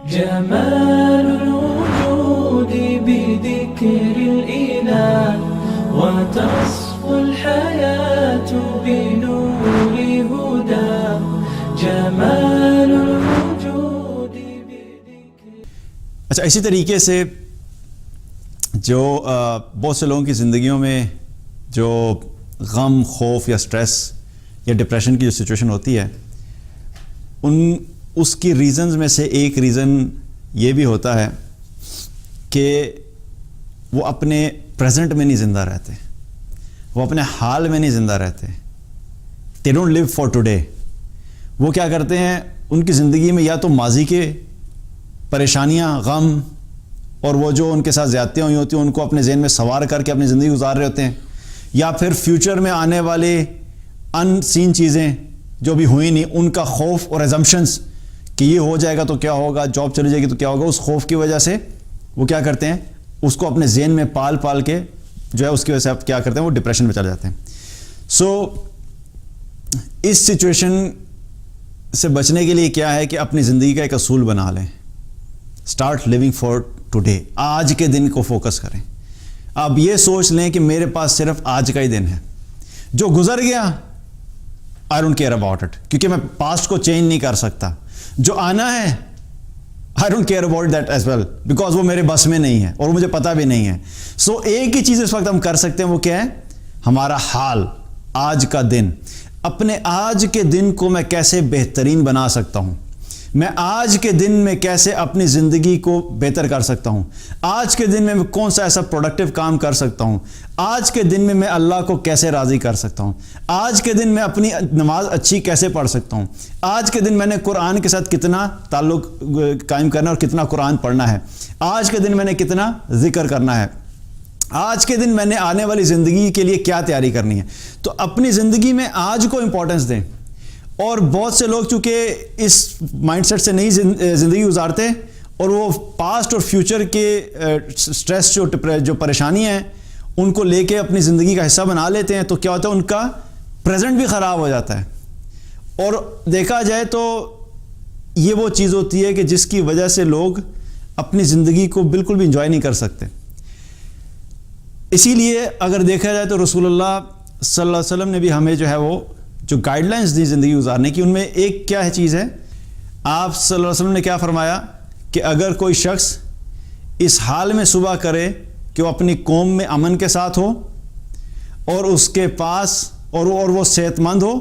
جمال الوجود بذكر الإله وتصفو الحياة بنور هدى جمال الوجود بذكر. اچھا، اسی طریقے سے جو بہت سے لوگوں کی زندگیوں میں جو غم، خوف یا سٹریس یا ڈپریشن کی جو سچویشن ہوتی ہے، اس کی ریزنز میں سے ایک ریزن یہ بھی ہوتا ہے کہ وہ اپنے پریزنٹ میں نہیں زندہ رہتے، وہ اپنے حال میں نہیں زندہ رہتے. they don't live for today. وہ کیا کرتے ہیں، ان کی زندگی میں یا تو ماضی کے پریشانیاں، غم اور وہ جو ان کے ساتھ زیادتیاں ہوئی ہوتی ہیں ان کو اپنے ذہن میں سوار کر کے اپنی زندگی گزار رہے ہوتے ہیں، یا پھر فیوچر میں آنے والے ان سین چیزیں جو بھی ہوئی نہیں، ان کا خوف اور ایزمپشنز کہ یہ ہو جائے گا تو کیا ہوگا، جاب چلی جائے گی تو کیا ہوگا، اس خوف کی وجہ سے وہ کیا کرتے ہیں، اس کو اپنے ذہن میں پال کے جو ہے اس کی وجہ سے آپ کیا کرتے ہیں، وہ ڈپریشن میں چلے جاتے ہیں. سو اس سچویشن سے بچنے کے لیے کیا ہے کہ اپنی زندگی کا ایک اصول بنا لیں. Start living for today. آج کے دن کو فوکس کریں. آپ یہ سوچ لیں کہ میرے پاس صرف آج کا ہی دن ہے، جو گزر گیا آئی ڈونٹ کیئر اباؤٹ اٹ، کیونکہ میں پاسٹ کو چینج نہیں کر سکتا. جو آنا ہے I don't care about that as well, because وہ میرے بس میں نہیں ہے اور مجھے پتہ بھی نہیں ہے. سو ایک ہی چیز اس وقت ہم کر سکتے ہیں، وہ کیا ہے، ہمارا حال، آج کا دن. اپنے آج کے دن کو میں کیسے بہترین بنا سکتا ہوں، میں آج کے دن میں کیسے اپنی زندگی کو بہتر کر سکتا ہوں، آج کے دن میں کون سا ایسا پروڈکٹیو کام کر سکتا ہوں، آج کے دن میں اللہ کو کیسے راضی کر سکتا ہوں، آج کے دن میں اپنی نماز اچھی کیسے پڑھ سکتا ہوں، آج کے دن میں نے قرآن کے ساتھ کتنا تعلق قائم کرنا ہے اور کتنا قرآن پڑھنا ہے، آج کے دن میں نے کتنا ذکر کرنا ہے، آج کے دن میں نے آنے والی زندگی کے لیے کیا تیاری کرنی ہے. تو اپنی زندگی میں آج کو امپورٹنس دیں. اور بہت سے لوگ چونکہ اس مائنڈ سیٹ سے نہیں زندگی گزارتے اور وہ پاسٹ اور فیوچر کے سٹریس جو پریشانیاں ہیں ان کو لے کے اپنی زندگی کا حصہ بنا لیتے ہیں، تو کیا ہوتا ہے، ان کا پریزنٹ بھی خراب ہو جاتا ہے. اور دیکھا جائے تو یہ وہ چیز ہوتی ہے کہ جس کی وجہ سے لوگ اپنی زندگی کو بالکل بھی انجوائے نہیں کر سکتے. اسی لیے اگر دیکھا جائے تو رسول اللہ صلی اللہ علیہ وسلم نے بھی ہمیں جو ہے وہ جو گائیڈ لائنز دی زندگی گزارنے کی، ان میں ایک کیا ہے چیز ہے، آپ صلی اللہ علیہ وسلم نے کیا فرمایا کہ اگر کوئی شخص اس حال میں صبح کرے کہ وہ اپنی قوم میں امن کے ساتھ ہو اور اس کے پاس اور وہ صحت مند ہو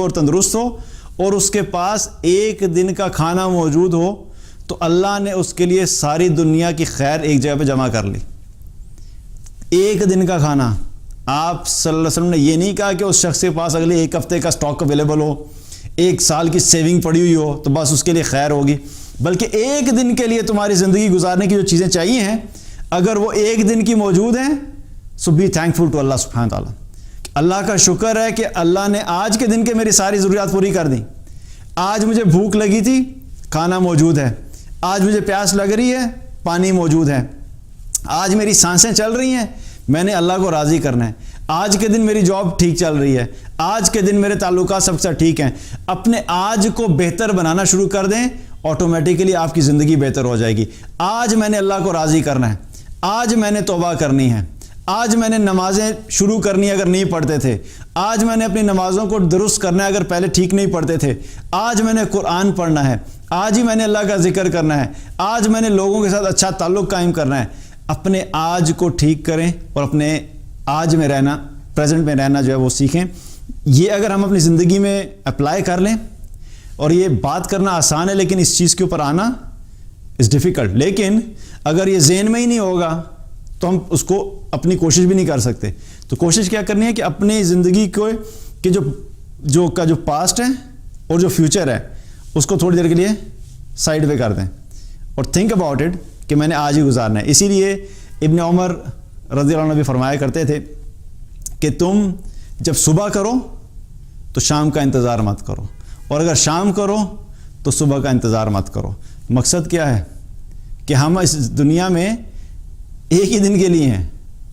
اور تندرست ہو اور اس کے پاس ایک دن کا کھانا موجود ہو، تو اللہ نے اس کے لیے ساری دنیا کی خیر ایک جگہ پہ جمع کر لی. ایک دن کا کھانا. آپ صلی اللہ علیہ وسلم نے یہ نہیں کہا کہ اس شخص کے پاس اگلے ایک ہفتے کا سٹاک اویلیبل ہو، ایک سال کی سیونگ پڑی ہوئی ہو تو بس اس کے لیے خیر ہوگی، بلکہ ایک دن کے لیے تمہاری زندگی گزارنے کی جو چیزیں چاہیے ہیں اگر وہ ایک دن کی موجود ہیں، سو بی تھینکفل ٹو اللہ سبحانہ تعالیٰ. اللہ کا شکر ہے کہ اللہ نے آج کے دن کے میری ساری ضروریات پوری کر دیں. آج مجھے بھوک لگی تھی، کھانا موجود ہے. آج مجھے پیاس لگ رہی ہے، پانی موجود ہے. آج میری سانسیں چل رہی ہیں، میں نے اللہ کو راضی کرنا ہے. آج کے دن میری جاب ٹھیک چل رہی ہے. آج کے دن میرے تعلقات سب سے ٹھیک ہیں. اپنے آج کو بہتر بنانا شروع کر دیں، آٹومیٹیکلی آپ کی زندگی بہتر ہو جائے گی. آج میں نے اللہ کو راضی کرنا ہے. آج میں نے توبہ کرنی ہے. آج میں نے نمازیں شروع کرنی ہے اگر نہیں پڑھتے تھے. آج میں نے اپنی نمازوں کو درست کرنا ہے اگر پہلے ٹھیک نہیں پڑھتے تھے. آج میں نے قرآن پڑھنا ہے. آج ہی میں نے اللہ کا ذکر کرنا ہے. آج میں نے لوگوں کے ساتھ اچھا تعلق قائم کرنا ہے. اپنے آج کو ٹھیک کریں اور اپنے آج میں رہنا، پریزنٹ میں رہنا جو ہے وہ سیکھیں. یہ اگر ہم اپنی زندگی میں اپلائی کر لیں، اور یہ بات کرنا آسان ہے لیکن اس چیز کے اوپر آنا از ڈیفیکلٹ. لیکن اگر یہ ذہن میں ہی نہیں ہوگا تو ہم اس کو اپنی کوشش بھی نہیں کر سکتے. تو کوشش کیا کرنی ہے کہ اپنی زندگی کو کہ جو پاسٹ ہے اور جو فیوچر ہے اس کو تھوڑی دیر کے لیے سائڈ پہ کر دیں اور تھنک اباؤٹ اٹ کہ میں نے آج ہی گزارنا ہے. اسی لیے ابن عمر رضی اللہ عنہ بھی فرمایا کرتے تھے کہ تم جب صبح کرو تو شام کا انتظار مت کرو، اور اگر شام کرو تو صبح کا انتظار مت کرو. مقصد کیا ہے کہ ہم اس دنیا میں ایک ہی دن کے لیے ہیں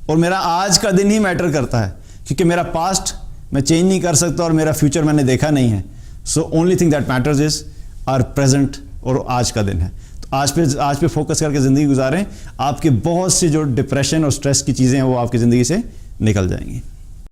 اور میرا آج کا دن ہی میٹر کرتا ہے، کیونکہ میرا پاسٹ میں چینج نہیں کر سکتا اور میرا فیوچر میں نے دیکھا نہیں ہے. So only thing that matters is our present اور آج کا دن ہے. تو آج پہ فوکس کر کے زندگی گزاریں. آپ کے بہت سے جو ڈپریشن اور اسٹریس کی چیزیں ہیں وہ آپ کی زندگی سے نکل جائیں گی.